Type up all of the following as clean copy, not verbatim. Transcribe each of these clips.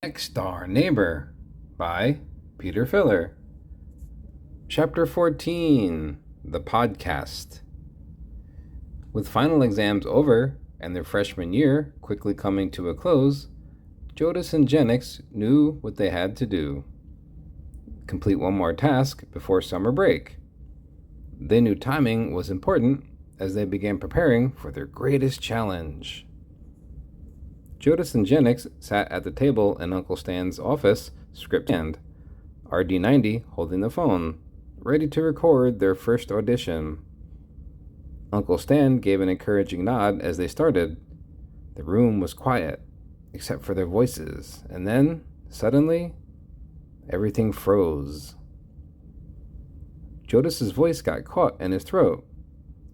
Next Door Neighbor by Peter Filler. Chapter 14 The Podcast. With final exams over and their freshman year quickly coming to a close, Jodis and Jennings knew what they had to do. Complete one more task before summer break. They knew timing was important as they began preparing for their greatest challenge. Jodis and Jennings sat at the table in Uncle Stan's office, script in hand, RD90 holding the phone, ready to record their first audition. Uncle Stan gave an encouraging nod as they started. The room was quiet, except for their voices, and then, suddenly, everything froze. Jodis's voice got caught in his throat.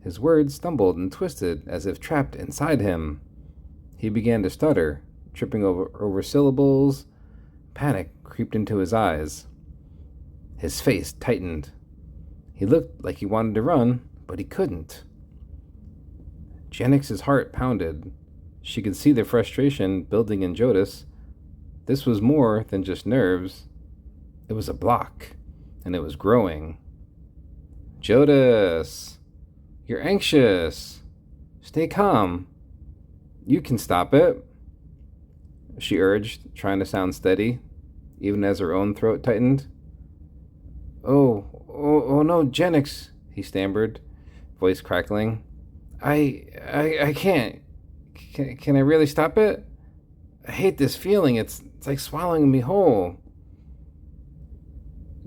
His words stumbled and twisted as if trapped inside him. He began to stutter, tripping over syllables. Panic creeped into his eyes. His face tightened. He looked like he wanted to run, but he couldn't. Jennings' heart pounded. She could see the frustration building in Jodis. This was more than just nerves. It was a block, and it was growing. Jodis, you're anxious. Stay calm. You can stop it, she urged, trying to sound steady, even as her own throat tightened. Oh no, Jennings, he stammered, voice crackling. I can't. Can I really stop it? I hate this feeling. It's like swallowing me whole.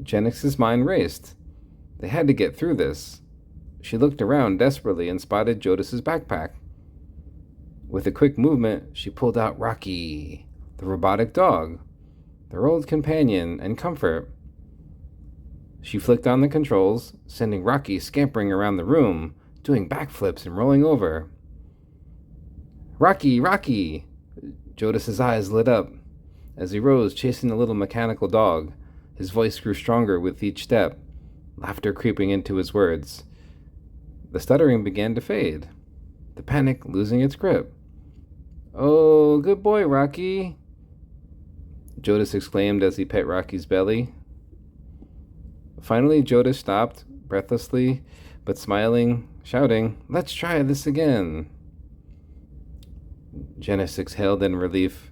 Jennings' mind raced. They had to get through this. She looked around desperately and spotted Jodis' backpack. With a quick movement, she pulled out Rocky, the robotic dog, their old companion and comfort. She flicked on the controls, sending Rocky scampering around the room, doing backflips and rolling over. Rocky, Rocky! Jodis' eyes lit up. As he rose, chasing the little mechanical dog, his voice grew stronger with each step, laughter creeping into his words. The stuttering began to fade, the panic losing its grip. Oh, good boy, Rocky, Jodis exclaimed as he pet Rocky's belly. Finally, Jodis stopped, breathlessly, but smiling, shouting, "Let's try this again." Jennings exhaled in relief.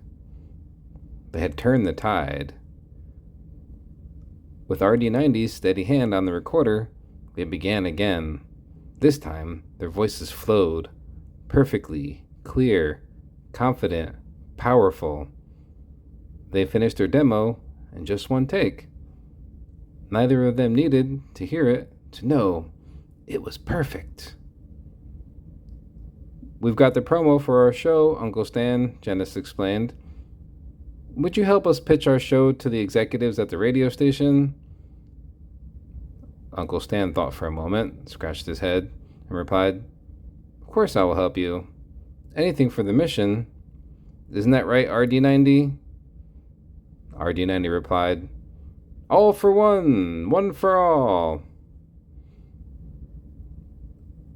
They had turned the tide. With RD90's steady hand on the recorder, they began again. This time, their voices flowed, perfectly, clear, confident, powerful. They finished their demo in just one take. Neither of them needed to hear it to know it was perfect. We've got the promo for our show, Uncle Stan, Jennings explained. Would you help us pitch our show to the executives at the radio station? Uncle Stan thought for a moment, scratched his head, and replied, Of course I will help you. Anything for the mission. Isn't that right, RD90? RD90 replied, All for one for all.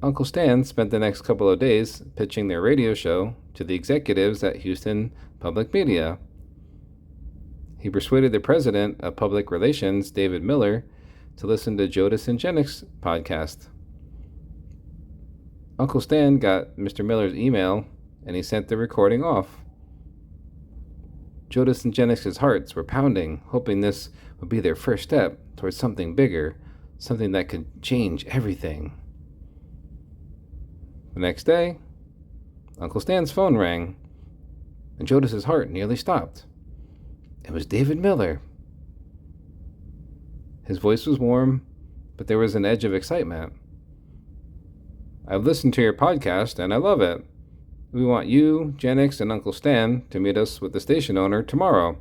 Uncle Stan spent the next couple of days pitching their radio show to the executives at Houston Public Media. He persuaded the president of public relations, David Miller, to listen to Jodis and Jennings' podcast. Uncle Stan got Mr. Miller's email, and he sent the recording off. Jodis and Jennings' hearts were pounding, hoping this would be their first step towards something bigger, something that could change everything. The next day, Uncle Stan's phone rang, and Jodis' heart nearly stopped. It was David Miller. His voice was warm, but there was an edge of excitement. I've listened to your podcast, and I love it. We want you, Jennings, and Uncle Stan to meet us with the station owner tomorrow.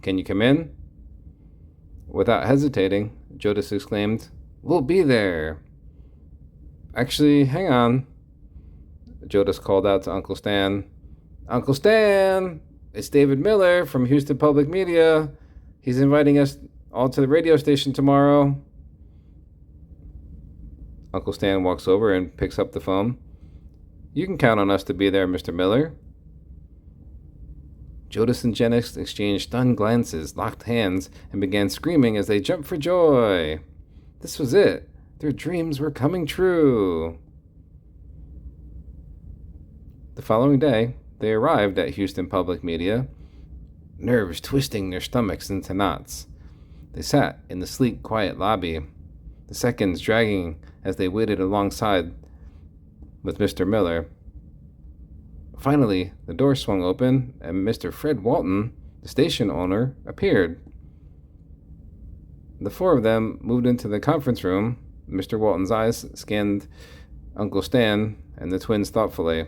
Can you come in? Without hesitating, Jodis exclaimed, We'll be there. Actually, hang on. Jodis called out to Uncle Stan. Uncle Stan, it's David Miller from Houston Public Media. He's inviting us all to the radio station tomorrow. Uncle Stan walks over and picks up the phone. You can count on us to be there, Mr. Miller. Jodis and Jennings exchanged stunned glances, locked hands, and began screaming as they jumped for joy. This was it. Their dreams were coming true. The following day, they arrived at Houston Public Media, nerves twisting their stomachs into knots. They sat in the sleek, quiet lobby, the seconds dragging as they waited alongside with Mr. Miller. Finally, the door swung open, and Mr. Fred Walton, the station owner, appeared. The four of them moved into the conference room. Mr. Walton's eyes scanned Uncle Stan and the twins thoughtfully.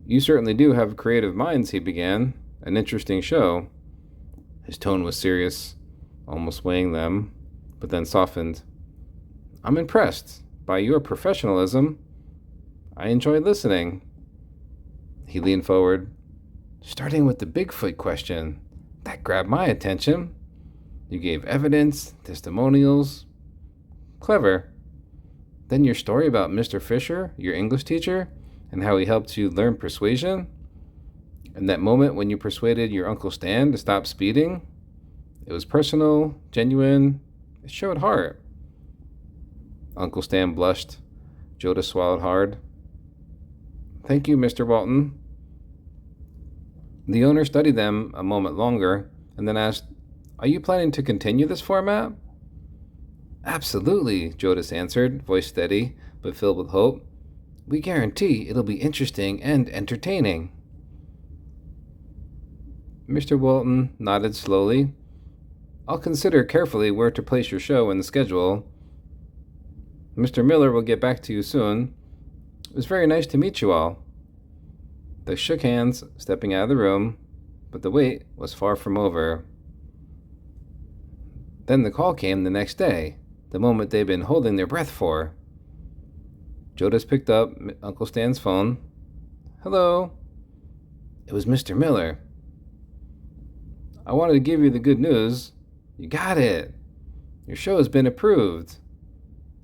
You certainly do have creative minds, he began. An interesting show. His tone was serious, almost weighing them, but then softened. I'm impressed by your professionalism. I enjoyed listening. He leaned forward, starting with the Bigfoot question. That grabbed my attention. You gave evidence, testimonials. Clever. Then your story about Mr. Fisher, your English teacher, and how he helped you learn persuasion. And that moment when you persuaded your Uncle Stan to stop speeding. It was personal, genuine. It showed heart. Uncle Stan blushed. Jodis swallowed hard. Thank you, Mr. Walton. The owner studied them a moment longer and then asked, Are you planning to continue this format? Absolutely, Jodis answered, voice steady but filled with hope. We guarantee it'll be interesting and entertaining. Mr. Walton nodded slowly. I'll consider carefully where to place your show in the schedule. Mr. Miller will get back to you soon. It was very nice to meet you all. They shook hands, stepping out of the room, but the wait was far from over. Then the call came the next day, the moment they'd been holding their breath for. Jodis picked up Uncle Stan's phone. Hello. It was Mr. Miller. I wanted to give you the good news. You got it. Your show has been approved.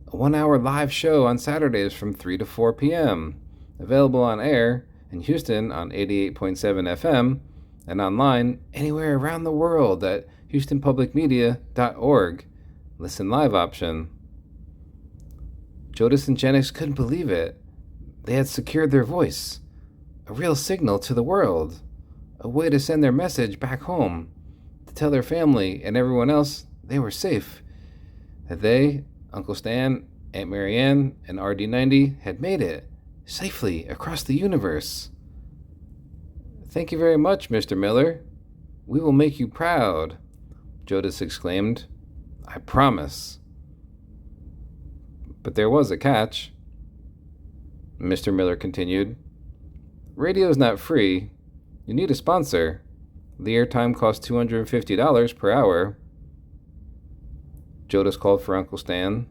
A 1-hour live show on Saturdays from 3 to 4 p.m. Available on air in Houston on 88.7 FM and online anywhere around the world at houstonpublicmedia.org. Listen live option. Jodis and Jennings couldn't believe it. They had secured their voice, a real signal to the world, a way to send their message back home, to tell their family and everyone else they were safe, that they, Uncle Stan, Aunt Marianne, and RD90 had made it safely across the universe. Thank you very much, Mr. Miller. We will make you proud, Jodis exclaimed. I promise. But there was a catch. Mr. Miller continued. Radio is not free. You need a sponsor. The airtime costs $250 per hour. Jodis called for Uncle Stan.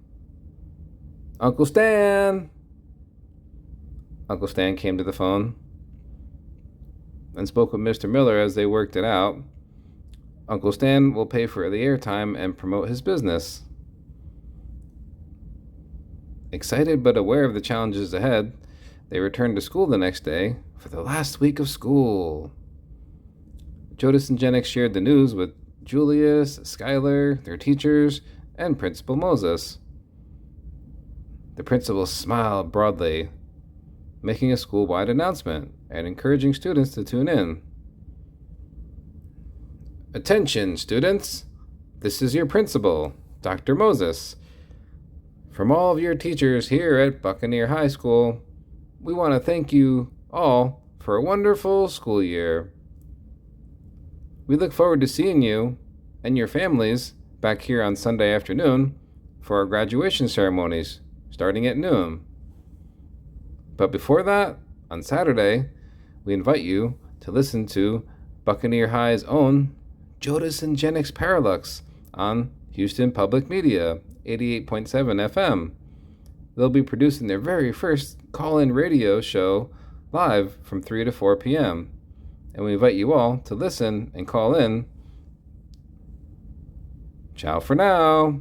Uncle Stan! Uncle Stan came to the phone and spoke with Mr. Miller as they worked it out. Uncle Stan will pay for the airtime and promote his business. Excited but aware of the challenges ahead, they returned to school the next day for the last week of school. Jodis and Jennings shared the news with Julius, Skylar, their teachers, and Principal Moses. The principal smiled broadly, making a school-wide announcement and encouraging students to tune in. Attention, students! This is your principal, Dr. Moses. From all of your teachers here at Buccaneer High School, we want to thank you all for a wonderful school year. We look forward to seeing you and your families back here on Sunday afternoon for our graduation ceremonies starting at noon. But before that, on Saturday, we invite you to listen to Buccaneer High's own Jodis and Jennings Parallax on Houston Public Media, 88.7 FM. They'll be producing their very first call-in radio show live from 3 to 4 p.m. And we invite you all to listen and call in. Ciao for now.